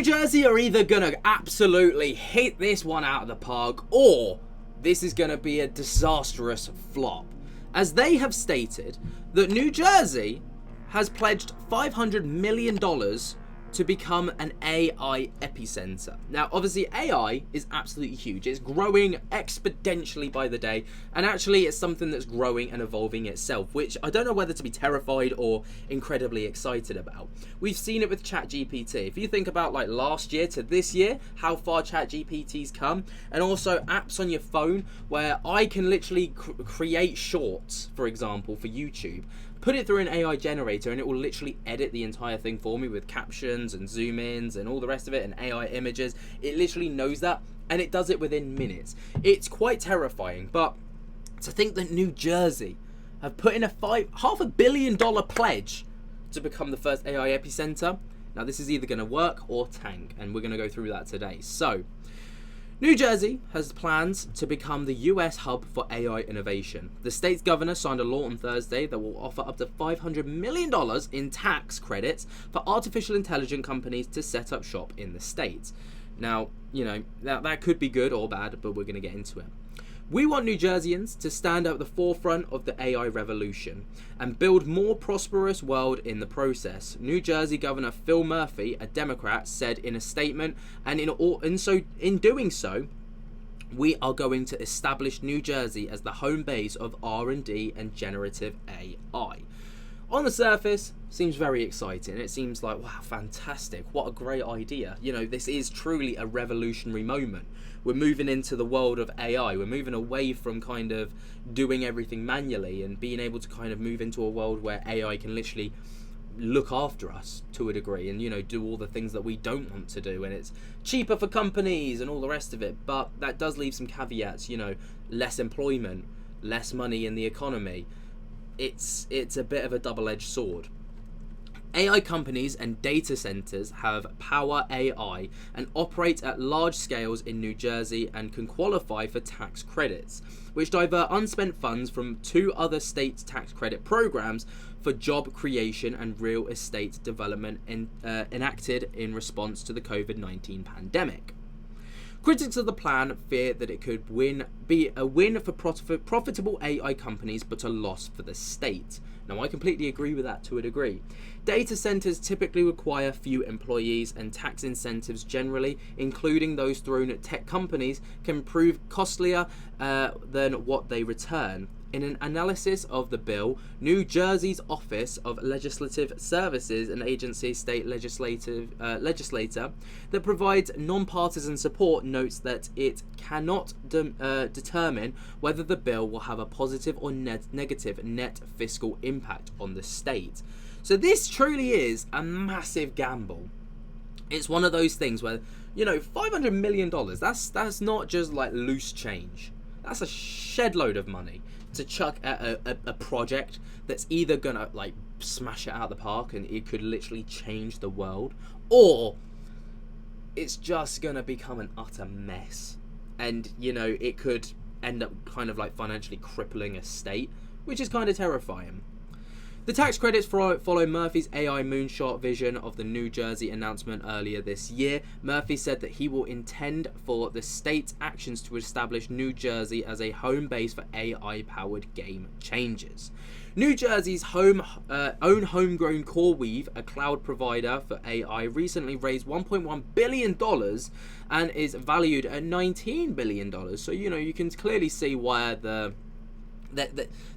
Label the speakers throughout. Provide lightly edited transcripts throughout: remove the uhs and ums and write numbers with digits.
Speaker 1: New Jersey are either going to absolutely hit this one out of the park, or this is going to be a disastrous flop, as they have stated that New Jersey has pledged $500 million to become an AI epicenter. Now, obviously, AI is absolutely huge. It's growing exponentially by the day, and actually it's something that's growing and evolving itself, which I don't know whether to be terrified or incredibly excited about. We've seen it with ChatGPT. If you think about like last year to this year, how far ChatGPT's come, and also apps on your phone where I can literally create shorts, for example, for YouTube, put it through an AI generator, and it will literally edit the entire thing for me with captions and zoom ins and all the rest of it, and AI images. It literally knows that, and it does it within minutes. It's quite terrifying. But to think that New Jersey have put in a $500 million pledge to become the first AI epicenter, now this is either going to work or tank, and we're going to go through that today. So New Jersey has plans to become the US hub for AI innovation. The state's governor signed a law on Thursday that will offer up to $500 million in tax credits for artificial intelligence companies to set up shop in the state. Now, you know, that could be good or bad, but we're going to get into it. We want New Jerseyans to stand at the forefront of the AI revolution and build more prosperous world in the process, New Jersey Governor Phil Murphy, a Democrat, said in a statement, and in doing so, we are going to establish New Jersey as the home base of R&D and generative AI. On the surface, seems very exciting. It seems like, wow, fantastic. What a great idea. You know, this is truly a revolutionary moment. We're moving into the world of AI. We're moving away from kind of doing everything manually and being able to kind of move into a world where AI can literally look after us to a degree and, you know, do all the things that we don't want to do. And it's cheaper for companies and all the rest of it. But that does leave some caveats, you know, less employment, less money in the economy. It's a bit of a double-edged sword. AI companies and data centers have Power AI and operate at large scales in New Jersey and can qualify for tax credits, which divert unspent funds from 2 other states' tax credit programs for job creation and real estate development enacted in response to the COVID-19 pandemic. Critics of the plan fear that it could be a win for profitable AI companies, but a loss for the state. Now, I completely agree with that to a degree. Data centers typically require few employees, and tax incentives generally, including those thrown at tech companies, can prove costlier than what they return. In an analysis of the bill, New Jersey's Office of Legislative Services, an agency state legislator that provides nonpartisan support, notes that it cannot determine whether the bill will have a positive or negative net fiscal impact on the state. So this truly is a massive gamble. It's one of those things where, you know, $500 million, that's not just like loose change. That's a shed load of money to chuck at a project that's either gonna like smash it out of the park and it could literally change the world, or it's just gonna become an utter mess, and you know, it could end up kind of like financially crippling a state, which is kind of terrifying. The tax credits follow Murphy's AI moonshot vision of the New Jersey announcement earlier this year. Murphy said that he will intend for the state's actions to establish New Jersey as a home base for AI-powered game changers. New Jersey's own homegrown CoreWeave, a cloud provider for AI, recently raised $1.1 billion and is valued at $19 billion. So, you know, you can clearly see why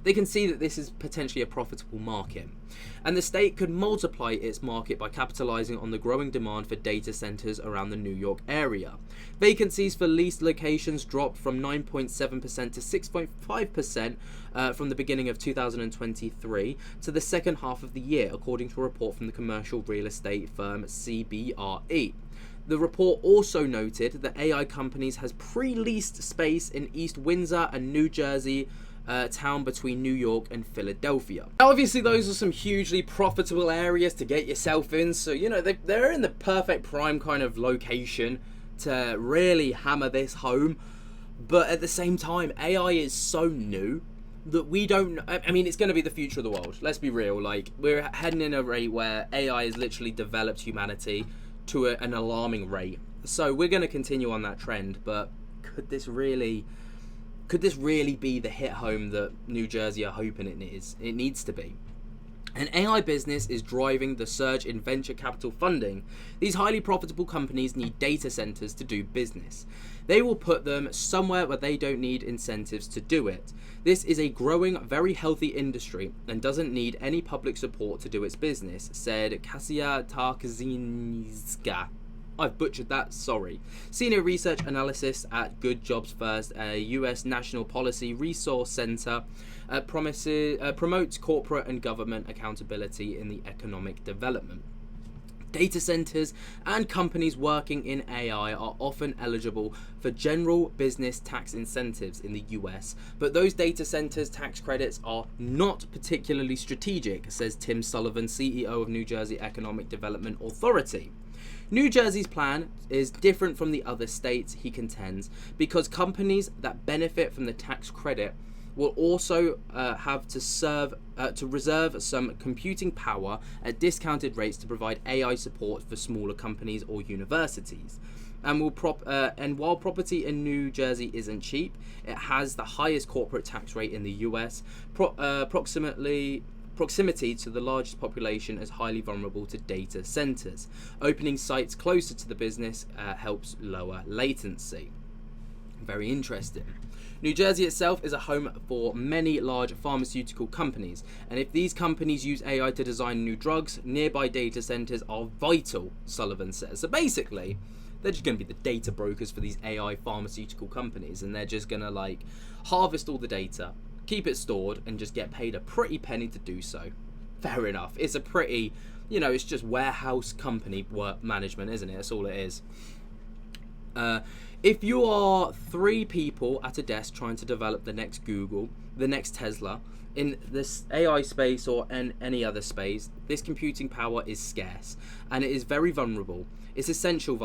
Speaker 1: they can see that this is potentially a profitable market, and the state could multiply its market by capitalizing on the growing demand for data centers around the New York area. Vacancies for leased locations dropped from 9.7% to 6.5% from the beginning of 2023 to the second half of the year, according to a report from the commercial real estate firm CBRE. The report also noted that AI companies has pre-leased space in East Windsor and New Jersey town between New York and Philadelphia. Now, obviously, those are some hugely profitable areas to get yourself in, so you know they're in the perfect prime kind of location to really hammer this home. But at the same time, AI is so new that we don't. I mean, it's going to be the future of the world. Let's be real. Like, we're heading in a rate where AI has literally developed humanity to an alarming rate. So we're going to continue on that trend, but could this really be the hit home that New Jersey are hoping it is? It needs to be. An AI business is driving the surge in venture capital funding. These highly profitable companies need data centers to do business. They will put them somewhere where they don't need incentives to do it. This is a growing, very healthy industry and doesn't need any public support to do its business, said Kasia Tarkazinska. I've butchered that, sorry. Senior research analyst at Good Jobs First, a US National Policy Resource Center, promotes corporate and government accountability in the economic development. Data centers and companies working in AI are often eligible for general business tax incentives in the US, but those data centers tax credits are not particularly strategic, says Tim Sullivan, CEO of New Jersey Economic Development Authority. New Jersey's plan is different from the other states, he contends, because companies that benefit from the tax credit will also have to reserve some computing power at discounted rates to provide AI support for smaller companies or universities. And while property in New Jersey isn't cheap, it has the highest corporate tax rate in the US. Proximity to the largest population is highly vulnerable to data centers. Opening sites closer to the business helps lower latency. Very interesting. New Jersey itself is a home for many large pharmaceutical companies, and if these companies use AI to design new drugs, nearby data centers are vital, Sullivan says. So basically, they're just going to be the data brokers for these AI pharmaceutical companies, and they're just going to harvest all the data, keep it stored, and just get paid a pretty penny to do so. Fair enough. It's a pretty, it's just warehouse company work management, isn't it? That's all it is. If you are 3 people at a desk trying to develop the next Google, the next Tesla, in this AI space or in any other space, this computing power is scarce and it is very vulnerable. It's essential,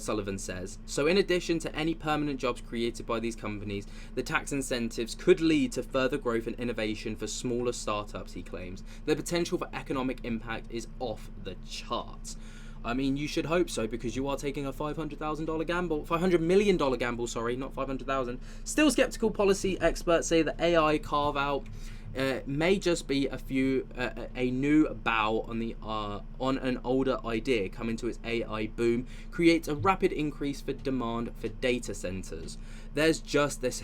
Speaker 1: Sullivan says. So in addition to any permanent jobs created by these companies, the tax incentives could lead to further growth and innovation for smaller startups, he claims. The potential for economic impact is off the charts. I mean, you should hope so, because you are taking a $500 million gamble, sorry, not 500,000. Still skeptical policy experts say that AI carve out may just be a new bow on an older idea coming to its AI boom, creates a rapid increase for demand for data centers. There's just this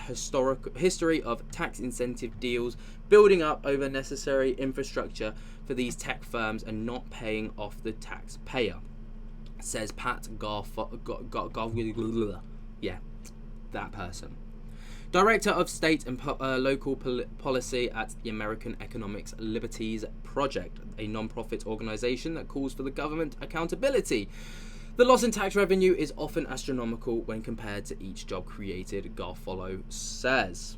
Speaker 1: history of tax incentive deals building up over necessary infrastructure for these tech firms and not paying off the taxpayer, says Pat yeah, that person. Director of State and Local Policy at the American Economics Liberties Project, a non-profit organization that calls for the government accountability. The loss in tax revenue is often astronomical when compared to each job created, Garofalo says.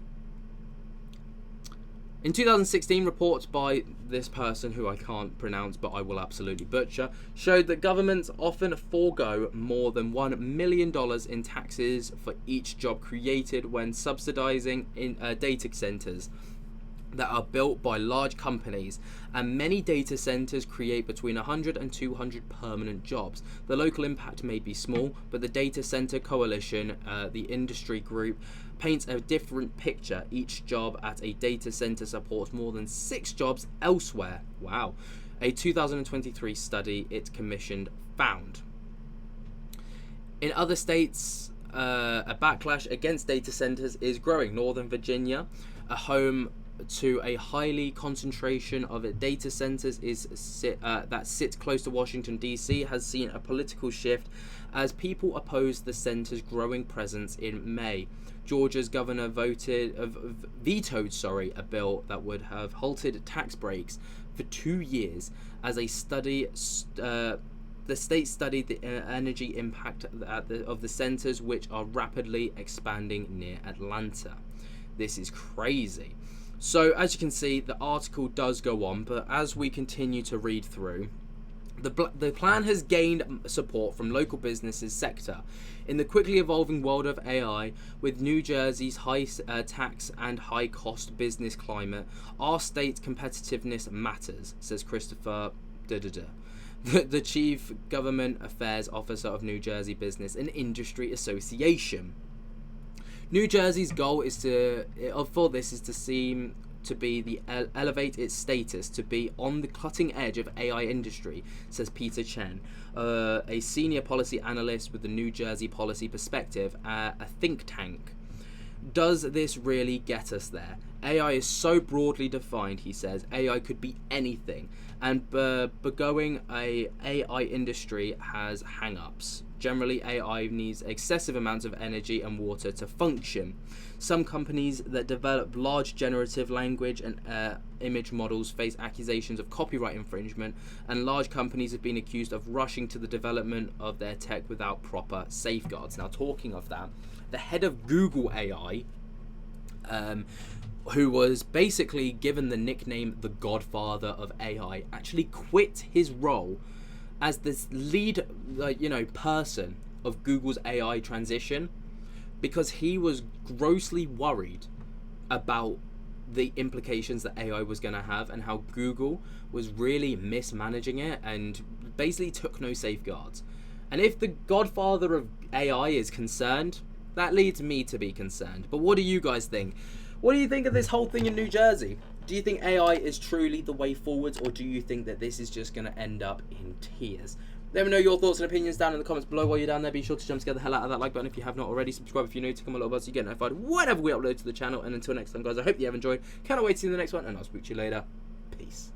Speaker 1: In 2016, reports by this person, who I can't pronounce but I will absolutely butcher, showed that governments often forego more than $1 million in taxes for each job created when subsidizing in data centers that are built by large companies, and many data centers create between 100 and 200 permanent jobs. The local impact may be small, but the Data Center Coalition, the industry group, paints a different picture. Each job at a data center supports more than 6 jobs elsewhere. Wow. A 2023 study it commissioned found. In other states, a backlash against data centers is growing. Northern Virginia, a home to a highly concentration of data centers that sits close to Washington, D.C., has seen a political shift as people oppose the center's growing presence in May. Georgia's governor vetoed a bill that would have halted tax breaks for 2 years as a study. The state studied the energy impact of the centers, which are rapidly expanding near Atlanta. This is crazy. So, as you can see, the article does go on, but as we continue to read through, the plan has gained support from local businesses sector. In the quickly evolving world of AI, with New Jersey's high tax and high cost business climate, our state's competitiveness matters, says Christopher the Chief Government Affairs Officer of New Jersey Business and Industry Association. New Jersey's goal is to elevate its status to be on the cutting edge of AI industry, says Peter Chen, a senior policy analyst with the New Jersey Policy Perspective, a think tank. Does this really get us there? AI is so broadly defined, he says. AI could be anything, and going a AI industry has hang-ups. Generally, AI needs excessive amounts of energy and water to function. Some companies that develop large generative language and image models face accusations of copyright infringement, and large companies have been accused of rushing to the development of their tech without proper safeguards. Now, talking of that, the head of Google AI, who was basically given the nickname the Godfather of AI, actually quit his role as this lead, person of Google's AI transition, because he was grossly worried about the implications that AI was going to have and how Google was really mismanaging it and basically took no safeguards. And if the Godfather of AI is concerned, that leads me to be concerned. But what do you guys think? What do you think of this whole thing in New Jersey? Do you think AI is truly the way forwards, or do you think that this is just going to end up in tears? Let me know your thoughts and opinions down in the comments below. While you're down there, be sure to jump to get the hell out of that like button if you have not already. Subscribe if you're new to come along, so you get notified whenever we upload to the channel. And until next time, guys, I hope you have enjoyed. Cannot wait to see you in the next one, and I'll speak to you later. Peace.